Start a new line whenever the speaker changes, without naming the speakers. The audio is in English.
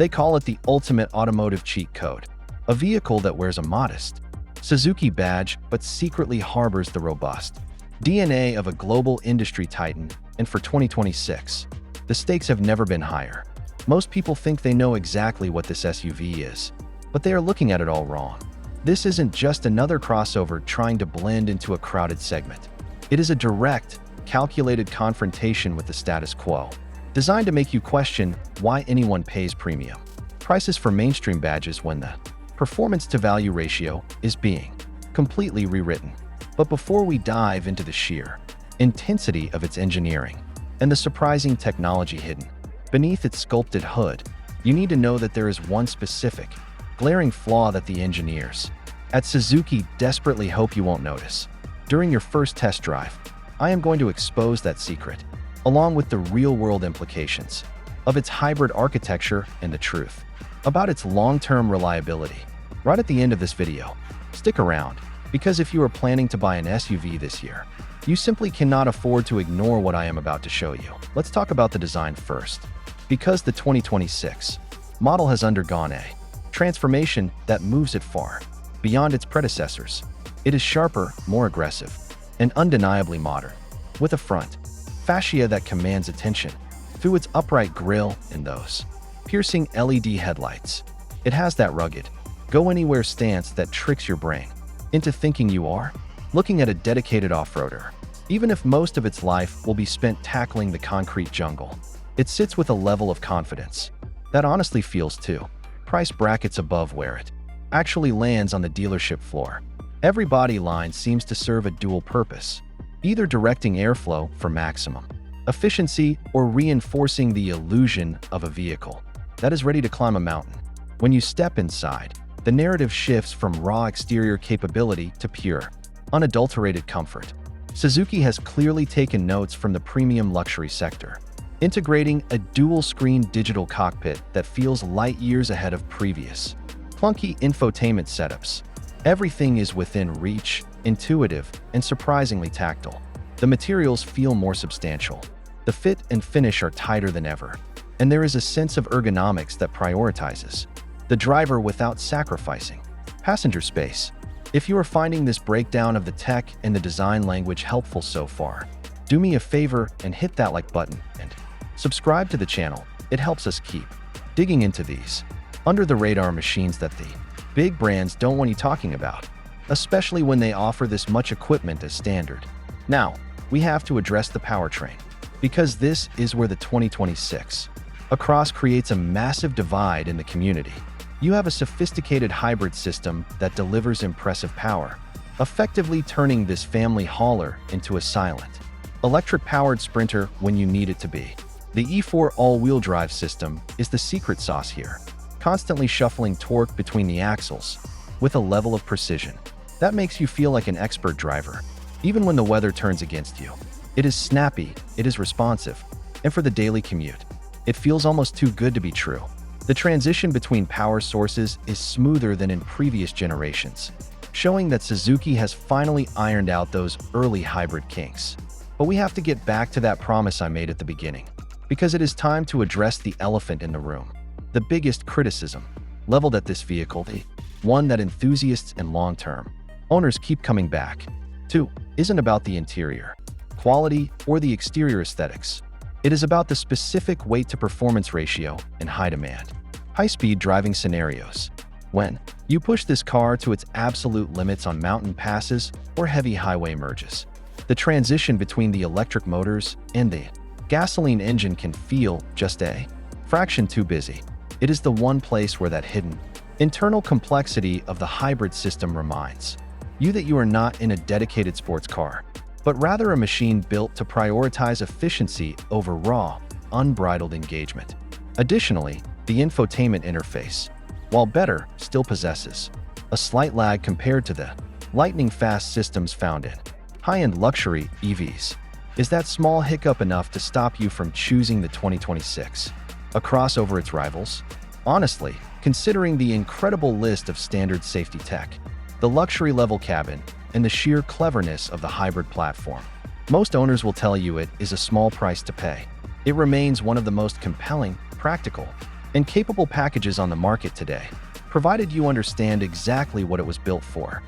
They call it the ultimate automotive cheat code, a vehicle that wears a modest Suzuki badge but secretly harbors the robust DNA of a global industry titan, and for 2026, the stakes have never been higher. Most people think they know exactly what this SUV is, but they are looking at it all wrong. This isn't just another crossover trying to blend into a crowded segment. It is a direct, calculated confrontation with the status quo, designed to make you question why anyone pays premium prices for mainstream badges when the performance-to-value ratio is being completely rewritten. But before we dive into the sheer intensity of its engineering and the surprising technology hidden beneath its sculpted hood, you need to know that there is one specific, glaring flaw that the engineers at Suzuki desperately hope you won't notice. During your first test drive, I am going to expose that secret, along with the real-world implications of its hybrid architecture and the truth about its long-term reliability. Right at the end of this video, stick around, because if you are planning to buy an SUV this year, you simply cannot afford to ignore what I am about to show you. Let's talk about the design first. Because the 2026 model has undergone a transformation that moves it far beyond its predecessors. It is sharper, more aggressive, and undeniably modern, with a front fascia that commands attention through its upright grille and those piercing LED headlights. It has that rugged, go-anywhere stance that tricks your brain into thinking you are looking at a dedicated off-roader. Even if most of its life will be spent tackling the concrete jungle, it sits with a level of confidence that honestly feels two price brackets above where it actually lands on the dealership floor. Every body line seems to serve a dual purpose, either directing airflow for maximum efficiency or reinforcing the illusion of a vehicle that is ready to climb a mountain. When you step inside, the narrative shifts from raw exterior capability to pure, unadulterated comfort. Suzuki has clearly taken notes from the premium luxury sector, integrating a dual-screen digital cockpit that feels light years ahead of previous clunky infotainment setups. Everything is within reach, intuitive, and surprisingly tactile. The materials feel more substantial. The fit and finish are tighter than ever, and there is a sense of ergonomics that prioritizes the driver without sacrificing passenger space. If you are finding this breakdown of the tech and the design language helpful so far, do me a favor and hit that like button and subscribe to the channel. It helps us keep digging into these under-the-radar machines that the big brands don't want you talking about, especially when they offer this much equipment as standard. Now, we have to address the powertrain, because this is where the 2026 Across creates a massive divide in the community. You have a sophisticated hybrid system that delivers impressive power, effectively turning this family hauler into a silent, electric-powered sprinter when you need it to be. The E4 all-wheel drive system is the secret sauce here, constantly shuffling torque between the axles with a level of precision that makes you feel like an expert driver, even when the weather turns against you. It is snappy, it is responsive, and for the daily commute, it feels almost too good to be true. The transition between power sources is smoother than in previous generations, showing that Suzuki has finally ironed out those early hybrid kinks. But we have to get back to that promise I made at the beginning, because it is time to address the elephant in the room. The biggest criticism leveled at this vehicle, the one that enthusiasts and long-term owners keep coming back to, isn't about the interior quality or the exterior aesthetics. It is about the specific weight-to-performance ratio in high-demand, high-speed driving scenarios. When you push this car to its absolute limits on mountain passes or heavy highway merges, the transition between the electric motors and the gasoline engine can feel just a fraction too busy. It is the one place where that hidden internal complexity of the hybrid system reminds you that you are not in a dedicated sports car, but rather a machine built to prioritize efficiency over raw, unbridled engagement. Additionally, the infotainment interface, while better, still possesses a slight lag compared to the lightning-fast systems found in high-end luxury EVs. Is that small hiccup enough to stop you from choosing the 2026 Across over its rivals? Honestly, considering the incredible list of standard safety tech, the luxury-level cabin, and the sheer cleverness of the hybrid platform, most owners will tell you it is a small price to pay. It remains one of the most compelling, practical, and capable packages on the market today, provided you understand exactly what it was built for.